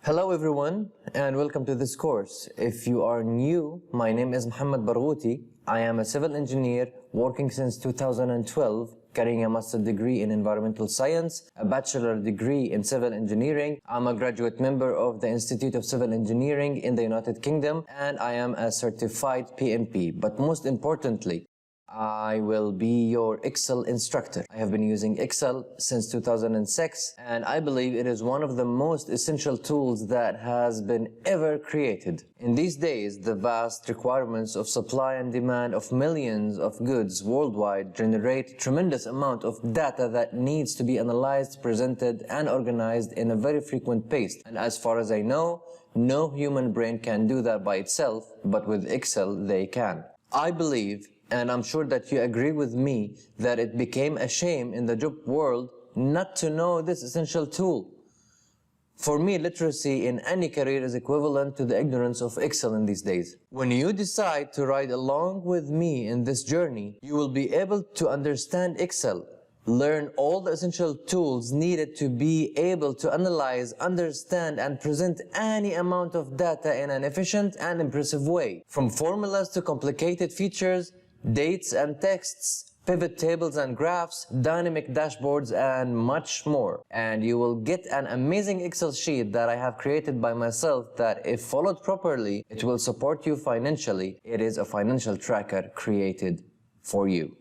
Hello everyone and welcome to this course. If you are new, my name is Mohammed Barghouti. I am a civil engineer working since 2012, carrying a master's degree in environmental science, a bachelor degree in civil engineering. I'm a graduate member of the Institute of Civil Engineering in the United Kingdom, and I am a certified PMP. But most importantly, I will be your Excel instructor. I have been using Excel since 2006, and I believe it is one of the most essential tools that has been ever created. In these days, the vast requirements of supply and demand of millions of goods worldwide generate a tremendous amount of data that needs to be analyzed, presented, and organized in a very frequent pace. And as far as I know, no human brain can do that by itself, but with Excel they can. I believe, and I'm sure that you agree with me, that it became a shame in the job world not to know this essential tool. For me, literacy in any career is equivalent to the ignorance of Excel in these days. When you decide to ride along with me in this journey, you will be able to understand Excel, learn all the essential tools needed to be able to analyze, understand, and present any amount of data in an efficient and impressive way. From formulas to complicated features, dates and texts, pivot tables and graphs, dynamic dashboards, and much more. And you will get an amazing Excel sheet that I have created by myself that, if followed properly, it will support you financially. It is a financial tracker created for you.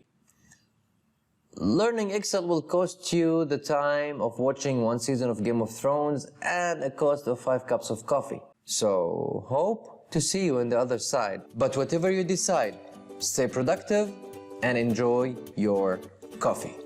Learning Excel will cost you the time of watching one season of Game of Thrones and a cost of 5 cups of coffee. So, hope to see you on the other side. But whatever you decide, stay productive and enjoy your coffee.